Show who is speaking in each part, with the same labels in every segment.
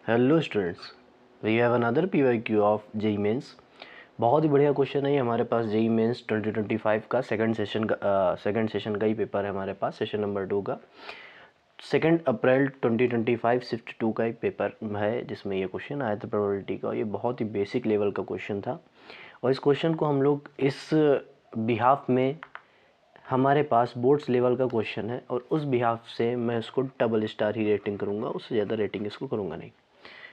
Speaker 1: Hello students, we have another PYQ of JEE Mains. बहुत ही बढ़िया क्वेश्चन है ये हमारे पास। जेई मेंस 2025 का सेकंड सेशन का ही पेपर है हमारे पास, सेशन नंबर 2 का 2 अप्रैल 2025 शिफ्ट 2 का एक पेपर है जिसमें ये क्वेश्चन आया था प्रोबेबिलिटी का। ये बहुत ही बेसिक लेवल का क्वेश्चन था और इस क्वेश्चन को हम लोग इस बिहाफ में हमारे पास बोर्ड्स लेवल का क्वेश्चन है और उस बिहाफ से मैं इसको डबल स्टार ही रेटिंग करूँगा, उससे ज़्यादा रेटिंग इसको करूँगा नहीं।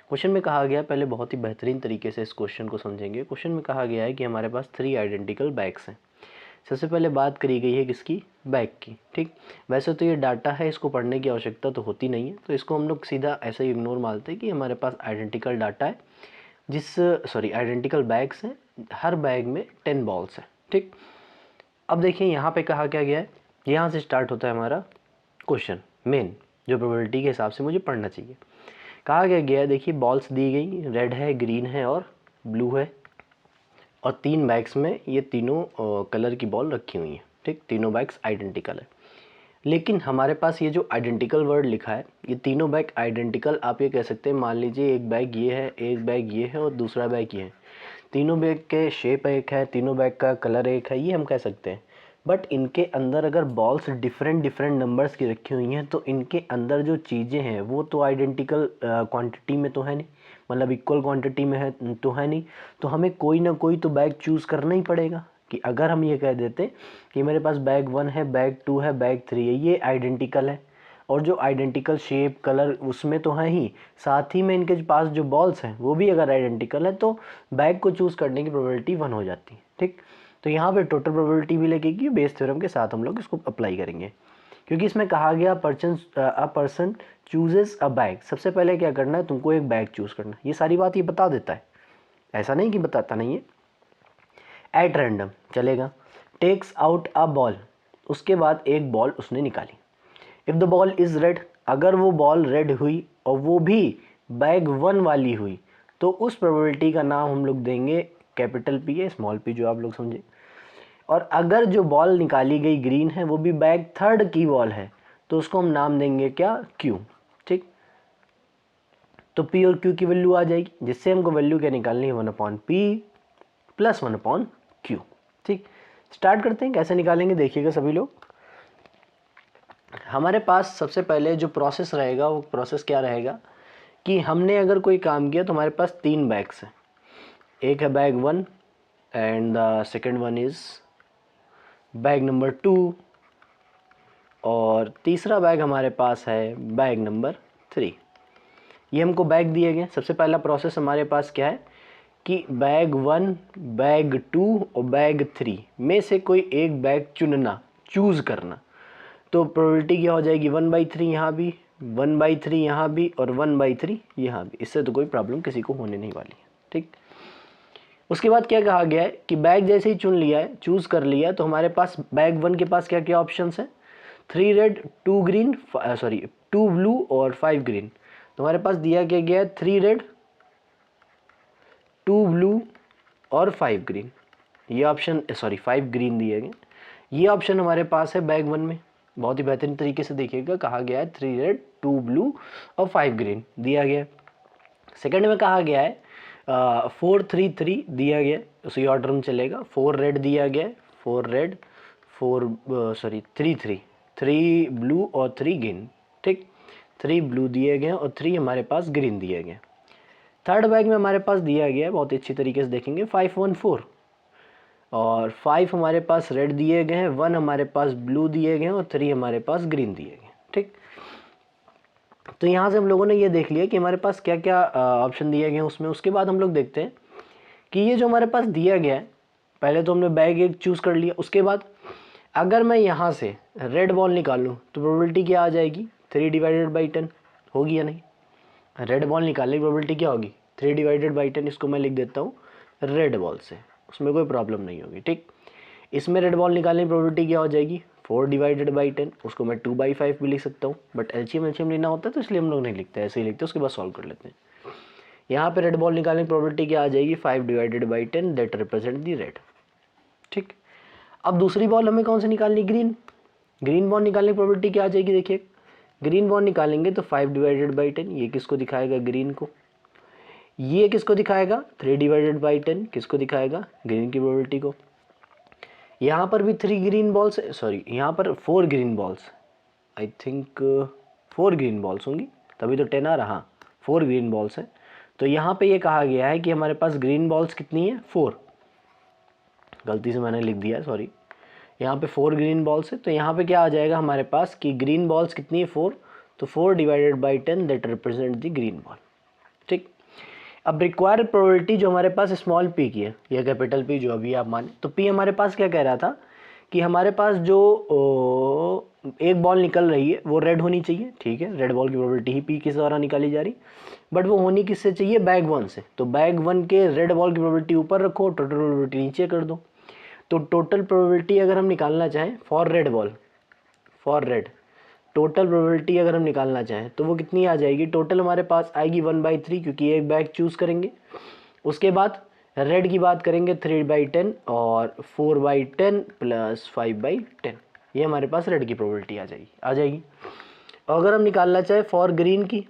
Speaker 1: क्वेश्चन में कहा गया, पहले बहुत ही बेहतरीन तरीके से इस क्वेश्चन को समझेंगे। क्वेश्चन में कहा गया है कि हमारे पास 3 आइडेंटिकल बैग्स हैं। सबसे पहले बात करी गई है किसकी? बैग की। ठीक, वैसे तो ये डाटा है, इसको पढ़ने की आवश्यकता तो होती नहीं है, तो इसको हम लोग सीधा ऐसे ही इग्नोर मानते हैं कि हमारे पास आइडेंटिकल डाटा है, आइडेंटिकल बैग्स हैं। हर बैग में 10 बॉल्स हैं। ठीक, अब देखिए यहाँ पे कहा क्या गया है, यहाँ से स्टार्ट होता है हमारा क्वेश्चन मेन, जो प्रोबेबिलिटी के हिसाब से मुझे पढ़ना चाहिए। कहा क्या गया है, देखिए बॉल्स दी गई, रेड है, ग्रीन है और ब्लू है और 3 बैग्स में ये तीनों कलर की बॉल रखी हुई हैं। ठीक, तीनों बैग्स आइडेंटिकल है, लेकिन हमारे पास ये जो आइडेंटिकल वर्ड लिखा है, ये तीनों बैग आइडेंटिकल आप ये कह सकते हैं। मान लीजिए एक बैग ये है, एक बैग ये है और दूसरा बैग ये है। तीनों बैग के शेप एक है, तीनों बैग का कलर एक है, ये हम कह सकते हैं। बट इनके अंदर अगर बॉल्स डिफरेंट नंबर्स की रखी हुई हैं तो इनके अंदर जो चीज़ें हैं वो तो आइडेंटिकल क्वांटिटी में तो है नहीं, मतलब इक्वल क्वांटिटी में है तो है नहीं। तो हमें कोई ना कोई तो बैग चूज़ करना ही पड़ेगा। कि अगर हम ये कह देते कि मेरे पास बैग 1 है, बैग 2 है, बैग 3 है, ये आइडेंटिकल है और जो आइडेंटिकल शेप कलर उसमें तो है ही, साथ ही में इनके पास जो बॉल्स हैं वो भी अगर आइडेंटिकल है तो बैग को चूज़ करने की प्रोबेबिलिटी 1 हो जाती है। ठीक, तो यहाँ पे टोटल प्रोबेबिलिटी भी लगेगी, बेस थ्योरम के साथ हम लोग इसको अप्लाई करेंगे। क्योंकि इसमें कहा गया a person chooses a bag. सबसे पहले क्या करना है, तुमको एक बैग चूज़ करना है। ये सारी बात ये बता देता है, ऐसा नहीं कि बताता नहीं है। एट रैंडम चलेगा। टेक्स आउट अ बॉल, उसके बाद एक बॉल उसने निकाली। If the ball is red, अगर वो बॉल रेड हुई और वो भी बैग 1 वाली हुई तो उस प्रोबेबिलिटी का नाम हम लोग देंगे कैपिटल P या स्मॉल p, जो आप लोग समझे। और अगर जो बॉल निकाली गई ग्रीन है वो भी बैग 3rd की बॉल है तो उसको हम नाम देंगे क्या? Q। ठीक, तो P और Q की वैल्यू आ जाएगी, जिससे हमको वैल्यू क्या निकालनी है? 1/P + 1/Q। ठीक, स्टार्ट करते हैं, कैसे निकालेंगे देखिएगा सभी लोग। हमारे पास सबसे पहले जो प्रोसेस रहेगा वो प्रोसेस क्या रहेगा कि हमने अगर कोई काम किया तो हमारे पास 3 बैग्स हैं। एक है bag 1 and the second one is bag number 2 और तीसरा बैग हमारे पास है बैग नंबर 3। ये हमको बैग दिए गए। सबसे पहला प्रोसेस हमारे पास क्या है कि बैग 1, बैग 2 और बैग 3 में से कोई एक बैग चुनना, चूज़ करना। तो प्रोबेबिलिटी क्या हो जाएगी? 1/3 यहाँ भी, 1/3 यहाँ भी और 1/3 यहाँ भी। इससे तो कोई प्रॉब्लम किसी को होने नहीं वाली है। ठीक, उसके बाद क्या कहा गया है कि बैग जैसे ही चुन लिया है, चूज़ कर लिया है, तो हमारे पास बैग 1 के पास क्या क्या ऑप्शंस हैं? 3 रेड, 2 ग्रीन, 2 ब्लू और 5 ग्रीन। तो हमारे पास दिया क्या गया है? 3 रेड, 2 ब्लू और 5 ग्रीन। ये ऑप्शन 5 ग्रीन दिए गए। ये ऑप्शन हमारे पास है बैग 1 में। बहुत ही बेहतरीन तरीके से देखिएगा, कहा गया है 3 रेड, 2 ब्लू और 5 ग्रीन दिया गया है। सेकंड में कहा गया है 4-3-3 दिया गया है, उसी ऑर्डर में चलेगा। 4 रेड दिया गया है, 4 रेड, 3-3, 3 ब्लू और 3 ग्रीन। ठीक, 3 ब्लू दिए गए और 3 हमारे पास ग्रीन दिए गए। थर्ड बैग में हमारे पास दिया गया है, बहुत ही अच्छी तरीके से देखेंगे, 5-1-4 और 5 हमारे पास रेड दिए गए हैं, 1 हमारे पास ब्लू दिए गए हैं और 3 हमारे पास ग्रीन दिए गए। ठीक, तो यहाँ से हम लोगों ने ये देख लिया कि हमारे पास क्या क्या ऑप्शन दिए गए हैं उसमें। उसके बाद हम लोग देखते हैं कि ये जो हमारे पास दिया गया है, पहले तो हमने बैग एक चूज़ कर लिया। उसके बाद अगर मैं यहाँ से रेड बॉल निकालूँ तो प्रोबेबिलिटी क्या आ जाएगी? 3/10 होगी या नहीं? रेड बॉल निकालने की प्रोबेबिलिटी क्या होगी? 3/10। इसको मैं लिख देता हूँ रेड बॉल से, उसमें कोई प्रॉब्लम नहीं होगी। ठीक, इसमें रेड बॉल निकालने की प्रोबेबिलिटी क्या हो जाएगी? 4/10। उसको मैं 2/5 भी लिख सकता हूँ, बट एलसीएम लेना होता है तो इसलिए हम लोग नहीं लिखते, ऐसे ही लिखते हैं, उसके बाद सॉल्व कर लेते हैं। यहाँ पे रेड बॉल निकालने की प्रोबेबिलिटी क्या आ जाएगी? 5/10 दैट रिप्रेजेंट दी रेड। ठीक, अब दूसरी बॉल हमें कौन सी निकालनी? ग्रीन। ग्रीन बॉल निकालने की प्रोबेबिलिटी क्या आ जाएगी? देखिए ग्रीन बॉन्ड निकालेंगे तो 5/10, ये किसको दिखाएगा, ग्रीन को। ये किसको दिखाएगा, 3/10, किसको दिखाएगा, ग्रीन की प्रोबेबिलिटी को। यहाँ पर भी 3 ग्रीन बॉल्स, सॉरी यहाँ पर 4 green balls, I think 4 green balls होंगी, तभी तो 10 आ रहा, 4 ग्रीन बॉल्स हैं। तो यहाँ पे ये कहा गया है कि हमारे पास ग्रीन बॉल्स कितनी है, 4, गलती से मैंने लिख दिया है, सॉरी। यहाँ पे 4 ग्रीन बॉल्स है, तो यहाँ पे क्या आ जाएगा हमारे पास कि ग्रीन बॉल्स कितनी है, 4, तो 4/10 that represent the green ball. ठीक, अब रिक्वायर्ड प्रोबेबिलिटी जो हमारे पास स्मॉल पी की है, या कैपिटल पी जो अभी आप माने, तो पी हमारे पास क्या कह रहा था कि हमारे पास जो एक बॉल निकल रही है वो रेड होनी चाहिए, ठीक है, रेड बॉल की प्रोबेबिलिटी ही पी के द्वारा निकाली जा रही, बट वो होनी किससे चाहिए, बैग 1 से। तो बैग 1 के रेड बॉल की प्रोबेबिलिटी ऊपर रखो, टोटल प्रोबेबिलिटी नीचे कर दो। तो टोटल प्रोबेबिलिटी अगर हम निकालना चाहें for red ball, for red, total probability अगर हम निकालना चाहें तो वो कितनी आ जाएगी, टोटल हमारे पास आएगी 1/3, क्योंकि एक बैग चूज़ करेंगे। उसके बाद रेड की बात करेंगे 3/10 और 4/10 प्लस 5/10, ये हमारे पास रेड की प्रोबेबिलिटी आ जाएगी। और अगर हम निकालना चाहें फॉर ग्रीन की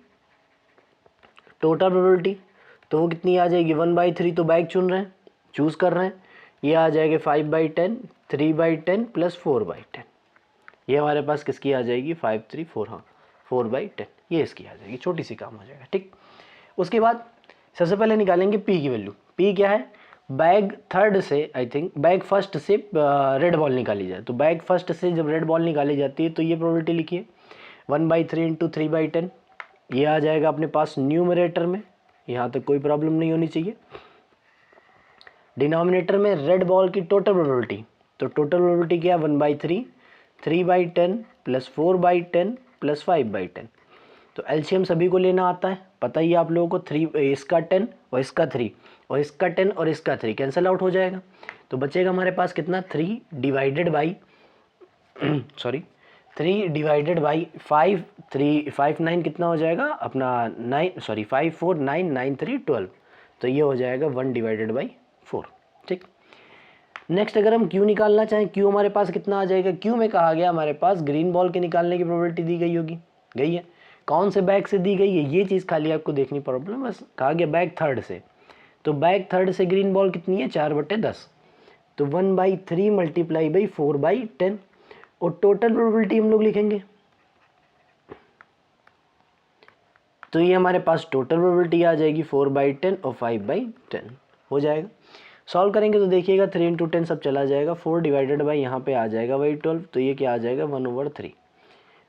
Speaker 1: टोटल प्रोबेबिलिटी, तो वो कितनी आ जाएगी, 1/3, तो बैग चुन रहे हैं, चूज़ कर रहे हैं, ये आ जाएगा 5/10, 3/10 प्लस 4/10, ये हमारे पास किसकी आ जाएगी, 5, 3, 4, हाँ 4/10, ये इसकी आ जाएगी, छोटी सी काम हो जाएगा। ठीक, उसके बाद सबसे पहले निकालेंगे पी की वैल्यू। पी क्या है, बैग थर्ड से, आई थिंक बैग फर्स्ट से रेड बॉल निकाली जाए, तो बैग फर्स्ट से जब रेड बॉल निकाली जाती है तो ये प्रोबेबिलिटी लिखिए 1/3 इंटू 3/10, ये आ जाएगा अपने पास न्यूमरेटर में, यहाँ तक कोई प्रॉब्लम नहीं होनी चाहिए। डिनोमिनेटर में रेड बॉल की टोटल प्रोबेबिलिटी, तो टोटल प्रोबेबिलिटी क्या, 1/3, 3/10 प्लस 4/10 प्लस 5/10, तो एलसीएम सभी को लेना आता है, पता ही आप लोगों को, 3 इसका 10 और इसका 3 और इसका 10 और इसका 3 कैंसिल आउट हो जाएगा, तो बचेगा हमारे पास कितना, 3 divided by sorry 3 divided by 5, 3 5 9 कितना हो जाएगा अपना 9, सॉरी 5 4 9 9 3 12, तो ये हो जाएगा 1/4। ठीक, नेक्स्ट अगर हम क्यू निकालना चाहें, क्यू हमारे पास कितना आ जाएगा, क्यू में कहा गया हमारे पास ग्रीन बॉल के निकालने की प्रोबेबिलिटी दी गई होगी, गई है, कौन से बैग से दी गई है ये चीज़ खाली आपको देखनी प्रॉब्लम, बस कहा गया बैग थर्ड से, तो बैग थर्ड से ग्रीन बॉल कितनी है, 4/10, तो 1/3 मल्टीप्लाई बाई 4/10, और टोटल प्रोबेबिलिटी हम लोग लिखेंगे, तो ये हमारे पास टोटल प्रोबेबिलिटी आ जाएगी 4/10 और 5/10 हो जाएगा। सॉल्व करेंगे तो देखिएगा 3 इंटू 10 सब चला जाएगा, 4 डिवाइडेड बाई यहाँ पे आ जाएगा वही 12, तो ये क्या आ जाएगा 1/3,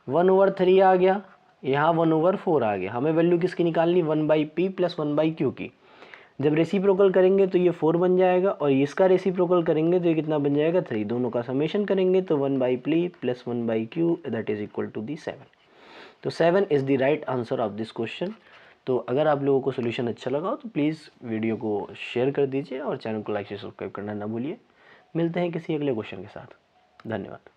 Speaker 1: 1/3 आ गया, यहाँ 1/4 आ गया। हमें वैल्यू किसकी निकालनी, 1/p प्लस 1/q की। जब रेसिप्रोकल करेंगे तो ये 4 बन जाएगा, और इसका रेसिप्रोकल करेंगे तो ये कितना बन जाएगा 3, दोनों का समेशन करेंगे तो 1/p plus 1/q that is equal to the 7। तो 7 is the right answer of this question. तो अगर आप लोगों को सोल्यूशन अच्छा लगा हो तो प्लीज़ वीडियो को शेयर कर दीजिए और चैनल को लाइक से सब्सक्राइब करना ना भूलिए। मिलते हैं किसी अगले क्वेश्चन के साथ, धन्यवाद।